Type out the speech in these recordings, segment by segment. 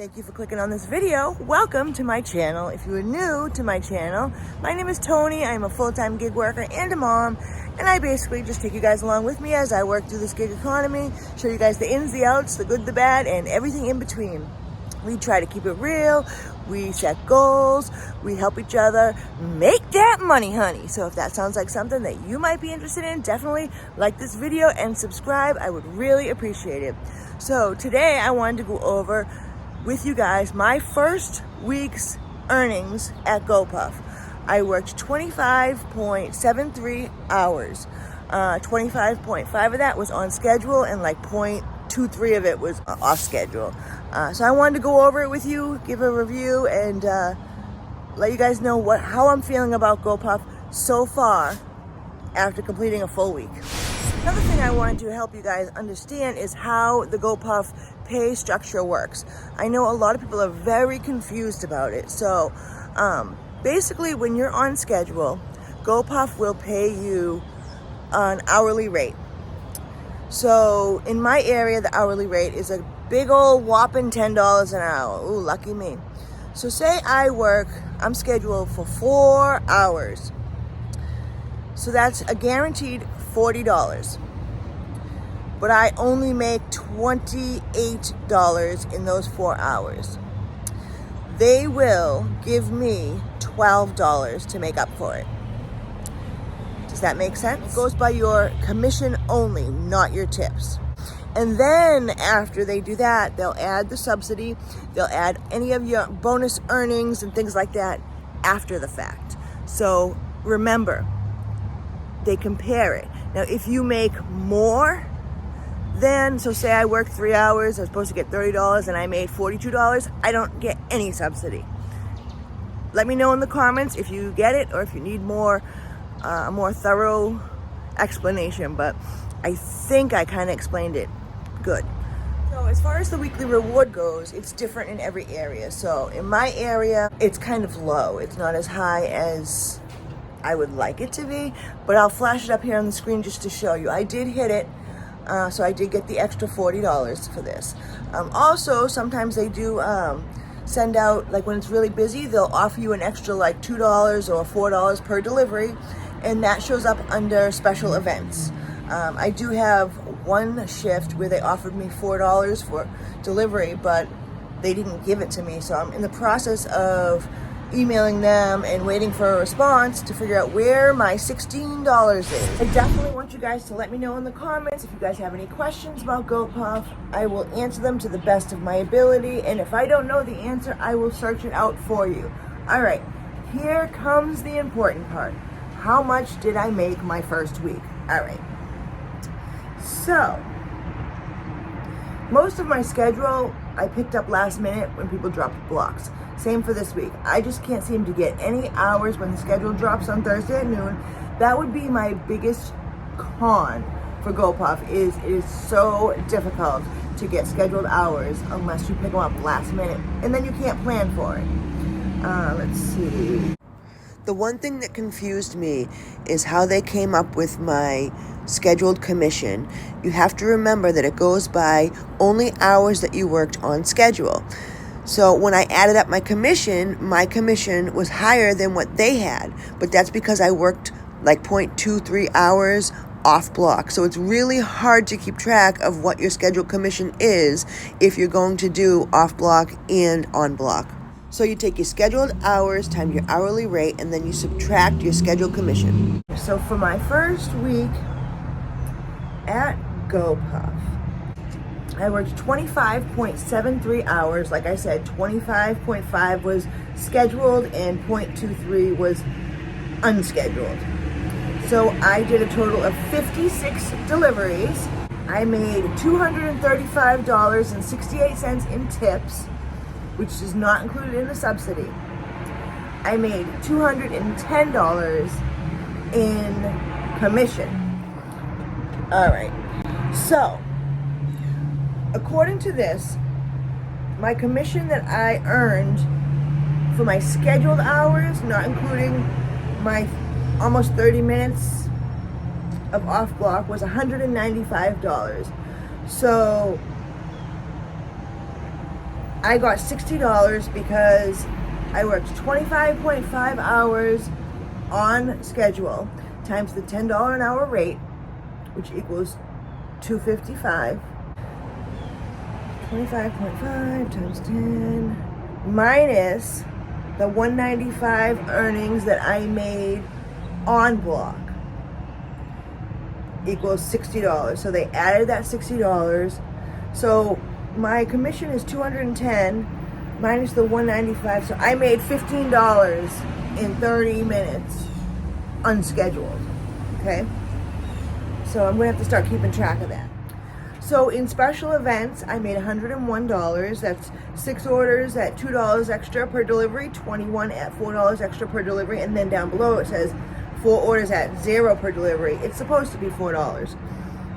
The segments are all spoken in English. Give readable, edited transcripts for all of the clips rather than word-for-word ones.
Thank you for clicking on this video. Welcome to my channel. If you are new to my channel, my name is Toni. I'm a full-time gig worker and a mom, and I basically just take you guys along with me as I work through this gig economy, show you guys the ins, the outs, the good, the bad, and everything in between. We try to keep it real, we set goals, we help each other make that money, honey. So if that sounds like something that you might be interested in, definitely like this video and subscribe. I would really appreciate it. So today I wanted to go over with you guys my first week's earnings at GoPuff. I worked 25.73 hours. 25.5 of that was on schedule and like 0.23 of it was off schedule. So I wanted to go over it with you, give a review, and let you guys know how I'm feeling about GoPuff so far after completing a full week. Another thing I wanted to help you guys understand is how the GoPuff pay structure works. I know a lot of people are very confused about it. So basically when you're on schedule, GoPuff will pay you an hourly rate. So in my area, the hourly rate is a big old whopping $10 an hour. Ooh, lucky me. So say I'm scheduled for 4 hours. So that's a guaranteed $40. But I only make $28 in those 4 hours. They will give me $12 to make up for it. Does that make sense? It goes by your commission only, not your tips. And then after they do that, they'll add the subsidy, they'll add any of your bonus earnings and things like that after the fact. So remember, they compare it. Now, if you make more so say I worked 3 hours, I was supposed to get $30 and I made $42, I don't get any subsidy. Let me know in the comments if you get it or if you need a more thorough explanation, but I think I kind of explained it good. So as far as the weekly reward goes, it's different in every area. So in my area, it's kind of low. It's not as high as I would like it to be, but I'll flash it up here on the screen just to show you. I did hit it. So I did get the extra $40 for this. Also, sometimes they do send out, like when it's really busy, they'll offer you an extra like $2 or $4 per delivery, and that shows up under special events. I do have one shift where they offered me $4 for delivery, but they didn't give it to me. So I'm in the process of emailing them and waiting for a response to figure out where my $16 is. I definitely want you guys to let me know in the comments if you guys have any questions about GoPuff. I will answer them to the best of my ability, and if I don't know the answer, I will search it out for you. All right, here comes the important part. How much did I make my first week? All right, so most of my schedule I picked up last minute when people dropped blocks. Same for this week. I just can't seem to get any hours when the schedule drops on Thursday at noon. That would be my biggest con for GoPuff. It is so difficult to get scheduled hours unless you pick them up last minute, and then you can't plan for it. Let's see. The one thing that confused me is how they came up with my scheduled commission. You have to remember that it goes by only hours that you worked on schedule. So when I added up my commission was higher than what they had, but that's because I worked like 0.23 hours off block. So it's really hard to keep track of what your scheduled commission is if you're going to do off block and on block. So you take your scheduled hours times your hourly rate, and then you subtract your scheduled commission. So for my first week at GoPuff, I worked 25.73 hours. Like I said, 25.5 was scheduled and 0.23 was unscheduled. So I did a total of 56 deliveries. I made $235.68 in tips, which is not included in the subsidy. I made $210 in commission. All right, so according to this, my commission that I earned for my scheduled hours, not including my almost 30 minutes of off block, was $195. So I got $60 because I worked 25.5 hours on schedule times the $10 an hour rate, which equals $255. 25.5 times 10 minus the $195 earnings that I made on block equals $60. So they added that $60. So my commission is $210 minus the $195. So I made $15 in 30 minutes unscheduled. Okay? So I'm gonna have to start keeping track of that. So in special events, I made $101. That's 6 orders at $2 extra per delivery, 21 at $4 extra per delivery, and then down below it says 4 orders at $0 per delivery. It's supposed to be $4.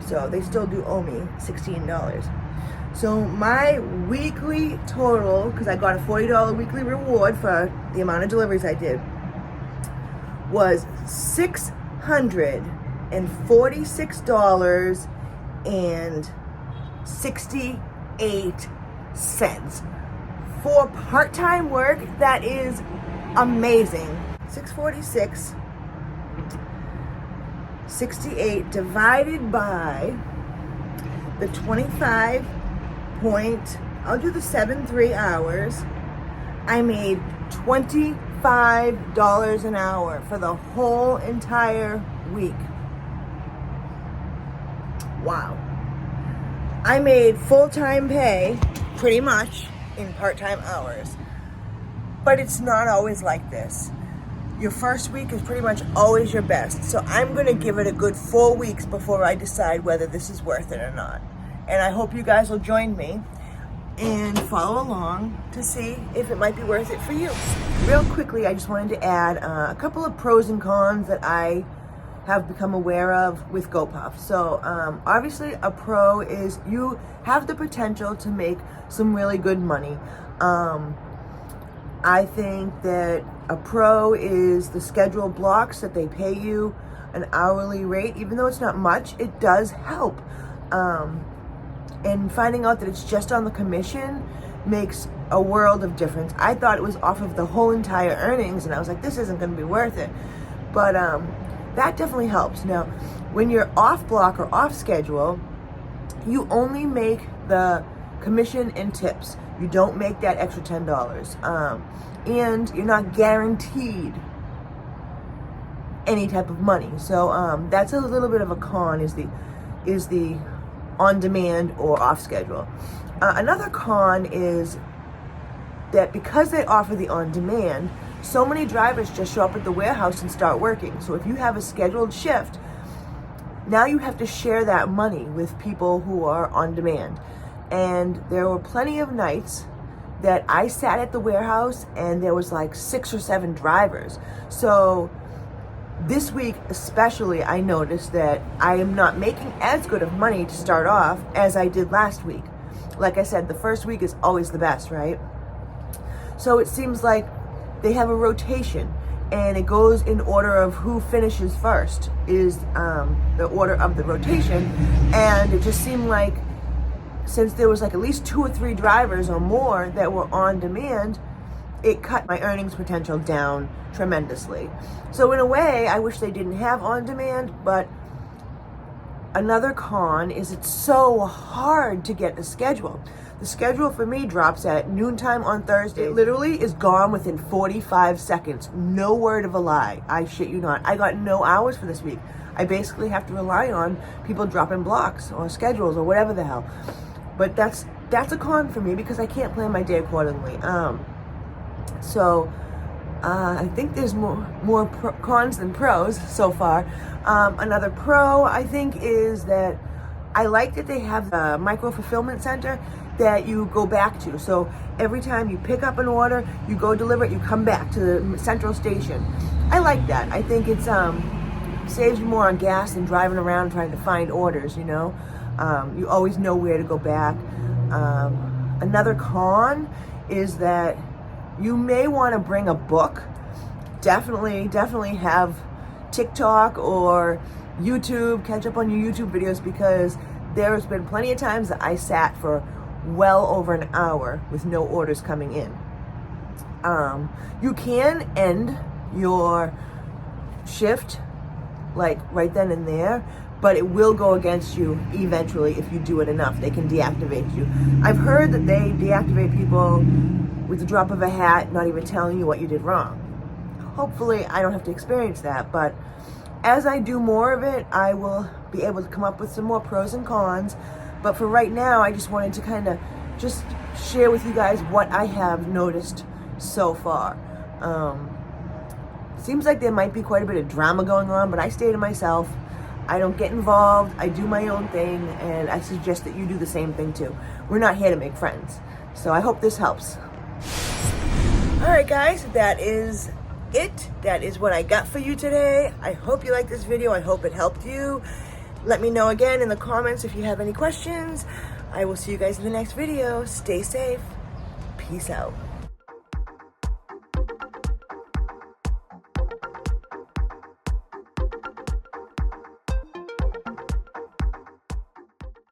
So they still do owe me $16. So my weekly total, because I got a $40 weekly reward for the amount of deliveries I did, was $646.68. For part-time work, that is amazing. 646.68 divided by the 25 point, I'll do the 7.3 hours. I made $25 an hour for the whole entire week. Wow. I made full-time pay pretty much in part-time hours, but it's not always like this. Your first week is pretty much always your best. So I'm gonna give it a good 4 weeks before I decide whether this is worth it or not. And I hope you guys will join me and follow along to see if it might be worth it for you. Real quickly, I just wanted to add a couple of pros and cons that I have become aware of with GoPuff. So obviously a pro is you have the potential to make some really good money. I think that a pro is the scheduled blocks that they pay you an hourly rate. Even though it's not much, it does help. And finding out that it's just on the commission makes a world of difference. I thought it was off of the whole entire earnings, and I was like, this isn't gonna be worth it. But that definitely helps. Now, when you're off block or off schedule, you only make the commission and tips. You don't make that extra $10. And you're not guaranteed any type of money. So that's a little bit of a con, is the on demand or off schedule. Another con is that because they offer the on demand, so many drivers just show up at the warehouse and start working. So if you have a scheduled shift, now you have to share that money with people who are on demand. And there were plenty of nights that I sat at the warehouse and there was like 6 or 7 drivers. So this week especially, I noticed that I am not making as good of money to start off as I did last week. Like I said, the first week is always the best, right? So it seems like they have a rotation and it goes in order of who finishes first is the order of the rotation. And it just seemed like since there was like at least 2 or 3 drivers or more that were on demand, it cut my earnings potential down tremendously. So in a way, I wish they didn't have on demand, but another con is it's so hard to get a schedule. The schedule for me drops at noontime on Thursday. It literally is gone within 45 seconds. No word of a lie. I shit you not. I got no hours for this week. I basically have to rely on people dropping blocks or schedules or whatever the hell. But that's a con for me because I can't plan my day accordingly. So I think there's more cons than pros so far. Another pro, I think, is that I like that they have the micro fulfillment center that you go back to. So every time you pick up an order, you go deliver it, you come back to the central station. I like that. I think it's saves you more on gas than driving around trying to find orders, you know. You always know where to go back. Another con is that you may want to bring a book. Definitely have TikTok or YouTube, catch up on your YouTube videos, because there's been plenty of times that I sat for well over an hour with no orders coming in. You can end your shift like right then and there, but it will go against you eventually if you do it enough. They can deactivate you. I've heard that they deactivate people with the drop of a hat, not even telling you what you did wrong. Hopefully I don't have to experience that, but as I do more of it, I will be able to come up with some more pros and cons. But for right now, I just wanted to kind of just share with you guys what I have noticed so far. Seems like there might be quite a bit of drama going on, but I stay to myself. I don't get involved. I do my own thing, and I suggest that you do the same thing too. We're not here to make friends. So I hope this helps. All right, guys, that is it. That is what I got for you today. I hope you liked this video. I hope it helped you. Let me know again in the comments if you have any questions. I will see you guys in the next video. Stay safe. Peace out.